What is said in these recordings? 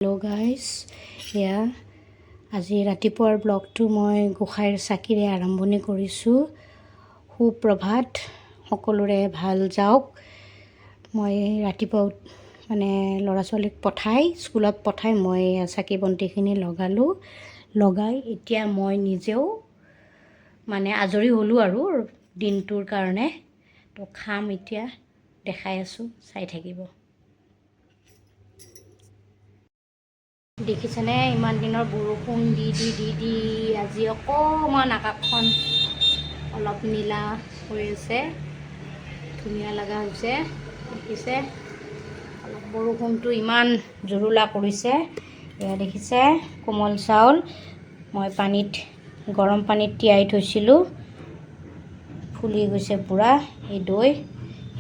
Hello' guys, এয়া আজি ৰাতিপুৱাৰ ব্লগটো মই গোঁসাইৰ চাকিৰে আৰম্ভণি কৰিছোঁ। সুপ্ৰভাত, সকলোৰে ভাল যাওক। মই ৰাতিপুৱা ল'ৰা ছোৱালীক স্কুলত পঠাই মই চাকি বন্তিখিনি লগাই এতিয়া মই নিজেও আজৰি হ'লোঁ আৰু দিনটোৰ কাৰণে। তো খাম এতিয়া, দেখাই আছোঁ, চাই থাকিব। দেখিছেনে ইমান দিনৰ বৰষুণ দি আজি অকণমান আকাশখন অলপ নীলা হৈ আছে, ধুনীয়া লগা হৈছে। দেখিছে অলপ বৰষুণটো ইমান জুৰুলা কৰিছে। এয়া দেখিছে কোমল চাউল মই গৰম পানীত তিয়াই থৈছিলোঁ, ফুলি গৈছে পূৰা। এই দৈ,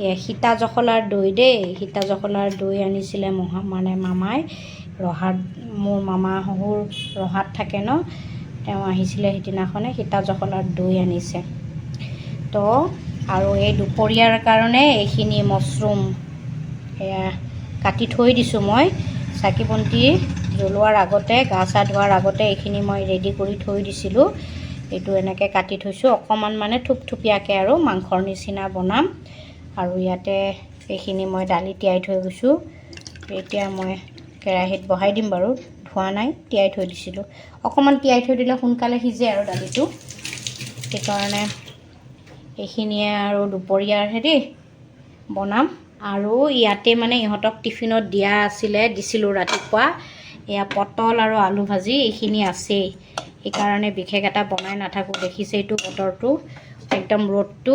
এয়া সীতা জখলাৰ দৈ দেই, সীতা জখলাৰ দৈ আনিছিলে মামাই ৰহাত। মোৰ মামা শহুৰ ৰহাত থাকে ন, তেওঁ আহিছিলে সিদিনাখনে, সীতা জখলাৰ দৈ আনিছে। তো আৰু এই দুপৰীয়াৰ কাৰণে এইখিনি মছৰুম এয়া কাটি থৈ দিছোঁ। মই চাকি বন্তি জ্বলোৱাৰ আগতে, গা চা ধোৱাৰ আগতে এইখিনি মই ৰেডি কৰি থৈ দিছিলোঁ। এইটো এনেকৈ কাটি থৈছোঁ, অকণমান থুপথুপীয়াকৈ আৰু মাংসৰ নিচিনা বনাম। আৰু ইয়াতে এইখিনি মই দালি তিয়াই থৈ গৈছোঁ, এতিয়া মই কেৰাহীত বহাই দিম বাৰু। ধোৱা নাই, তিয়াই থৈ দিছিলোঁ। অকণমান তিয়াই থৈ দিলে সোনকালে সিজে আৰু দালিটো, সেইকাৰণে এইখিনিয়ে আৰু দুপৰীয়াৰ দেই বনাম। আৰু ইয়াতে ইহঁতক টিফিনত দিছিলোঁ ৰাতিপুৱা। এয়া পটল আৰু আলু ভাজি এইখিনি আছেই, সেইকাৰণে বিশেষ এটা বনাই নাথাকোঁ। দেখিছে এইটো বতৰটো, একদম ৰ'দটো।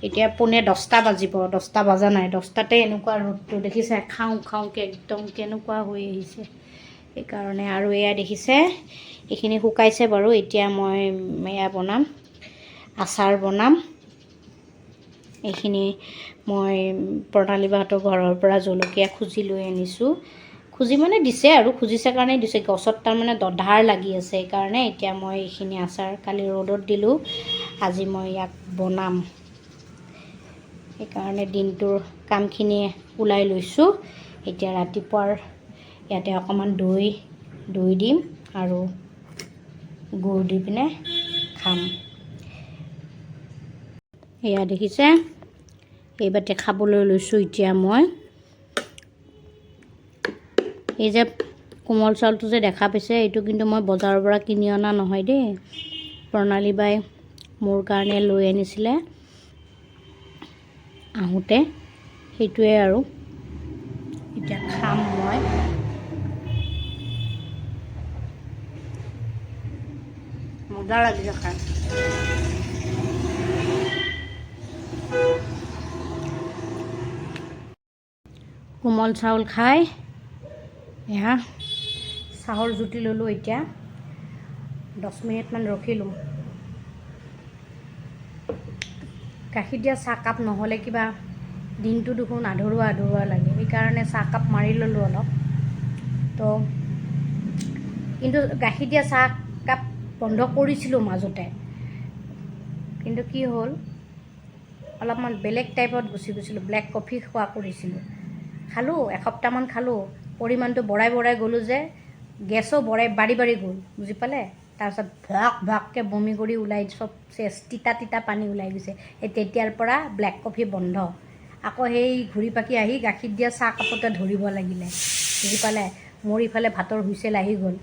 এতিয়া 10:15 বাজিব, 10টা বজা নাই, 10টাতে এনেকুৱা ৰ'দটো দেখিছে, খাওঁকৈ একদম কেনেকুৱা হৈ আহিছে। সেইকাৰণে আৰু এয়া দেখিছে এইখিনি শুকাইছে বাৰু। এতিয়া মই এয়া বনাম, আচাৰ বনাম। এইখিনি মই প্ৰণালী বাহঁতৰ ঘৰৰ পৰা জলকীয়া খুজি লৈ আনিছোঁ। দিছে আৰু, খুজিছে কাৰণে দিছে। গছত দধাৰ লাগি আছে, সেইকাৰণে এতিয়া মই এইখিনি আচাৰ কালি ৰ'দত দিলোঁ, আজি মই ইয়াক বনাম। সেইকাৰণে দিনটোৰ কামখিনি ওলাই লৈছোঁ। এতিয়া ৰাতিপুৱাৰ ইয়াতে অকণমান দৈ দিম আৰু গুড় দি পিনে খাম। এয়া দেখিছে, এইবাৰতে খাবলৈ লৈছোঁ এতিয়া মই। এই যে কোমল চাউলটো যে দেখা পাইছে, এইটো কিন্তু মই বজাৰৰ পৰা কিনি অনা নহয় দেই, প্ৰণালী বাই মোৰ কাৰণে লৈ আনিছিলে আহোঁতে। সেইটোৱে আৰু এতিয়া খাম মই। মজা লাগিছে খাই। কোমল চাউল খাই এয়া চাহৰ জুতি ল'লোঁ। এতিয়া 10 মিনিটমান ৰখিলোঁ। গাখীৰ দিয়া চাহকাপ নহ'লে কিবা দিনটো দেখোন আধৰুৱা লাগে, সেইকাৰণে চাহকাপ মাৰি ল'লোঁ অলপ। তো কিন্তু গাখীৰ দিয়া চাহকাপ বন্ধ কৰিছিলোঁ মাজতে, কিন্তু কি হ'ল, অলপমান বেলেগ টাইপত গুচি গৈছিলোঁ। ব্লেক কফি খোৱা কৰিছিলোঁ, খালোঁ, এসপ্তাহমান খালোঁ। পৰিমাণটো বঢ়াই গ'লোঁ যে, গেছো বাঢ়ি গ'ল, বুজি পালে। তাৰপিছত ভাককৈ বমি কৰি ওলাই চব চেচ, তিতা পানী ওলাই গৈছে। সেই তেতিয়াৰ পৰা ব্লেক কফি বন্ধ। আকৌ সেই ঘূৰি পাকি আহি গাখীৰ দিয়া চাহকাপতে ধৰিব লাগিলে, বুজি পালে। মোৰ ইফালে ভাতৰ হুইচেল আহি গ'ল,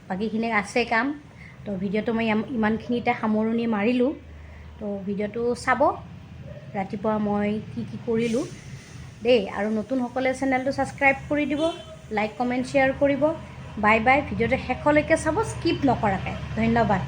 বাকীখিনি আছে কাম। তো ভিডিঅ'টো মই ইমানখিনিতে সামৰণি মাৰিলোঁ। তো ভিডিঅ'টো চাব, ৰাতিপুৱা মই কি কৰিলোঁ দেই। আৰু নতুনসকলে চেনেলটো ছাবস্ক্ৰাইব কৰি দিব, লাইক কমেণ্ট শ্বেয়াৰ কৰিব। Bye bye. ভিডিঅ'টো শেষলৈকে চাব, স্কিপ নকৰাকৈ। ধন্যবাদ।